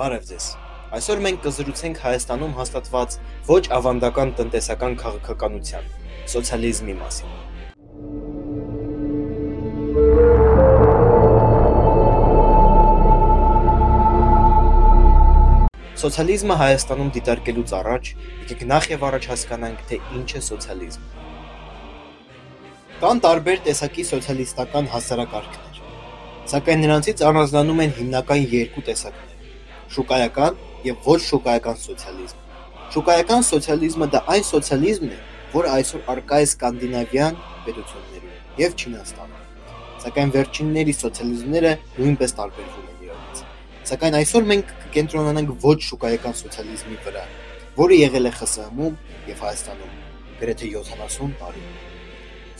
Բարև ձեզ։ Այսօր մենք կզրուցենք Հայաստանում հաստատված ոչ ավանդական տնտեսական քաղաքականության, սոցիալիզմի մասին։ Սոցիալիզմը Հայաստանում դիտարկելուց առաջ եկեք նախ եւ առաջ հասկանանք, թե ինչ է սոցիալիզմը։ Կան տարբեր տեսակի սոցիալիստական հասարակարգեր, սակայն նրանցից առանձնանում են հիմնական երկու տեսակներ՝ շուկայական եւ ոչ շուկայական սոցիալիզմ։ Շուկայական սոցիալիզմը դա այն սոցիալիզմն է, որը այսօր առկա է սկանդինավյան պետություններում եւ Չինաստանում, սակայն վերջինների սոցիալիզմները նույնպես տարբերվում են իրարից։ Սակայն այսօր մենք կկենտրոնանանք ոչ շուկայական սոցիալիզմի վրա, որը եղել է ԽՍՀՄ-ում եւ Հայաստանում գրեթե 70 տարի։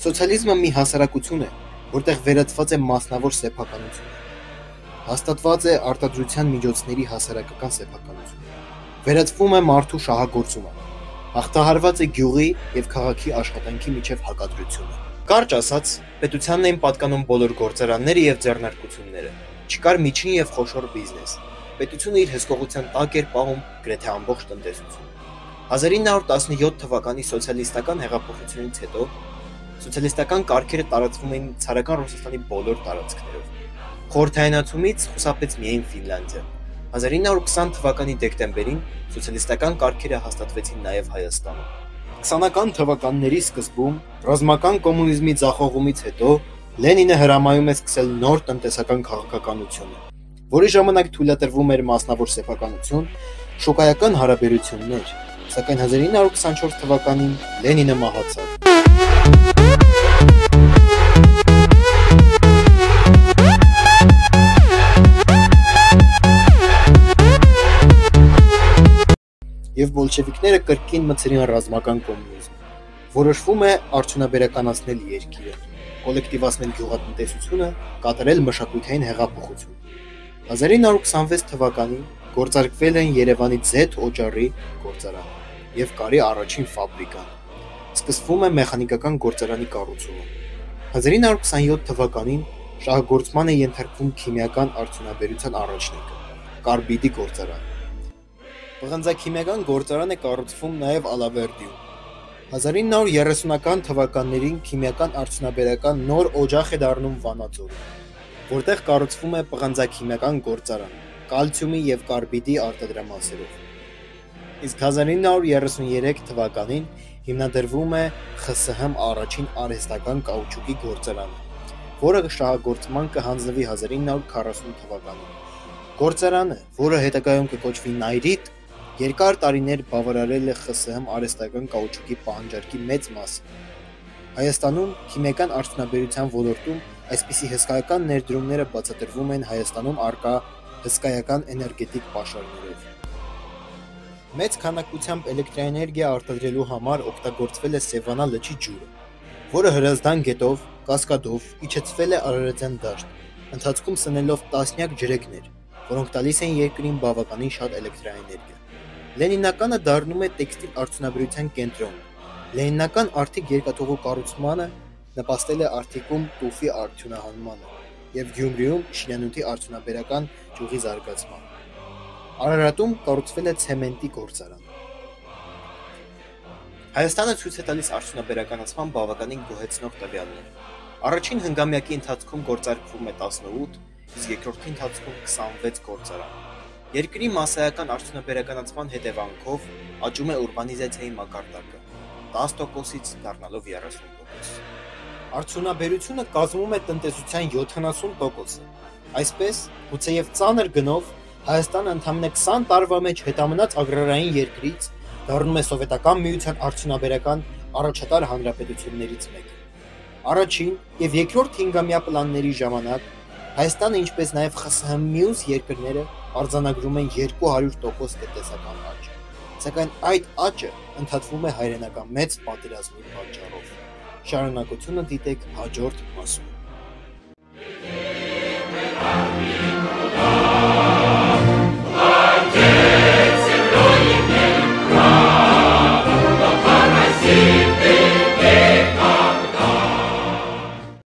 Սոցիալիզմը մի հասարակություն է, որտեղ վերածված է մասնավոր սեփականությունը, հաստատված է արտադրության միջոցների հասարակական սեփականությունը, վերածվում է մարդու շահագործումը, հաղթահարված է գյուղի եւ քաղաքի աշխատանքի միջև հակադրությունը։ Կարճ ասած, պետությանն էին պատկանում բոլոր գործարանները եւ ձեռնարկությունները, չկար միջին եւ խոշոր բիզնես։ Պետությունը իր հսկողության տակ էր պահում գրեթե ամբողջ տնտեսությունը։ 1917 թվականի սոցիալիստական հեղափոխությունից հետո սոցիալիստական կարգերը տարածվում էին ցարական Ռուսաստանի բոլոր տարածքներով։ Խորհրդայնացումից խուսափեց միայն Ֆինլանդիան։ 1920 թվականի դեկտեմբերին սոցիալիստական կարգերը հաստատվեցին նաև Հայաստանում։ 20-ական թվականների սկզբում ռազմական կոմունիզմի ձախողումից հետո Լենինը հրամայում է սկսել նոր տնտեսական քաղաքականությունը, որի ժամանակ թույլատրվում էր մասնավոր սեփականություն, շուկայական հարաբերություններ, սակայն 1924 թվականին Լենինը մահացավ։ Եվ բոլշևիկները կրկին մտցրին ռազմական կոմունիզմ։ Որոշվում է արդյունաբերականացնել երկիրը, կոլեկտիվացնել գյուղատնտեսությունը, կատարել մշակութային հեղափոխություն։ 1926 թվականին գործարկվել են Երևանի Z օճառի գործարանը եւ կարի առաջին ֆաբրիկան։ Սկսվում է մեխանիկական գործարանի կառուցումը։ 1927 թվականին շահագործման է ենթարկվում քիմիական արդյունաբերության առաջնեկը՝ կարբիդի գործարանը։ Պղնձաքիմիական գործարան է կառուցվում նաև Ալավերդիում։ 1930-ական թվականներին քիմիական արդյունաբերական նոր օջախ է դառնում Վանաձորում, որտեղ կառուցվում է պղնձաքիմիական գործարան, կալցիումի եւ կարբիդի արտադրամասերով։ Իսկ 1933 թվականին հիմնադրվում է ԽՍՀՄ առաջին արհեստական կաուչուկի գործարանը, որը շահագործման կհանձնվի 1940 թվականին։ Գործարանը, որը հետագայում կկոչվի Նայրիտ, երկար տարիներ բավարարել է ԽՍՀՄ արհեստական կաուչուկի պահանջարկի մեծ մասը։ Հայաստանում քիմիական արդյունաբերության ոլորտում այսպիսի հսկայական ներդրումները բացատրվում են Հայաստանում առկա հսկայական էներգետիկ պաշարներով։ Մեծ քանակությամբ էլեկտրաէներգիա արտադրելու համար օգտագործվել է Սևանա լճի ջուրը, որը Հրազդան գետով, Կասկադով իջեցվել է Արարատյան դաշտ, ընթացքում սնելով տասնյակ ջրեկներ, որոնք տալիս են երկրին բավականին շատ էլեկտրաէներգիա։ Լենինականը դառնում է տեքստիլ արդյունաբերության կենտրոնը։ Լենինական արդիկ երկաթուղու կառուցմանը նպաստել է Արթիկում տուֆի արդյունահանմանը եւ Գյումրիում շինանյութի արդյունաբերական ճյուղի զարգացմանը։ Արարատում կառուցվել է ցեմենտի գործարան։ Հայաստանը ցույց է տալիս արդյունաբերականացման բավականին գոհեցնող տվյալներ։ Առաջին հնգամյակի ընթացքում գործարկվում է 18, իսկ երկրորդի ընթացքում 26 գործարան։ Երկրի մասսայական արդյունաբերականացման հետևանքով աճում է ուրբանիզացիայի մակարդակը 10%-ից դառնալով 30%։ Արդյունաբերությունը կազմում է տնտեսության 70%-ը։ Այսպես, գուցեև ծանր գնով Հայաստանը ընդամենը 20 տարվա մեջ հետամնաց ագրարային երկրից դառնում է սովետական միության արդյունաբերական առաջատար հանրապետություններից մեկը։ Առաջին եւ երկրորդ հինգամյա պլանների ժամանակ Հայաստանը, ինչպես նաև ԽՍՀՄ մյուս երկրները արձանագրում են 200% տնտեսական աճ, սակայն այդ աճը ընդհատվում է հայրենական մեծ պատերազմի պատճառով։ Շարունակությունը դիտեք հաջորդ մասում։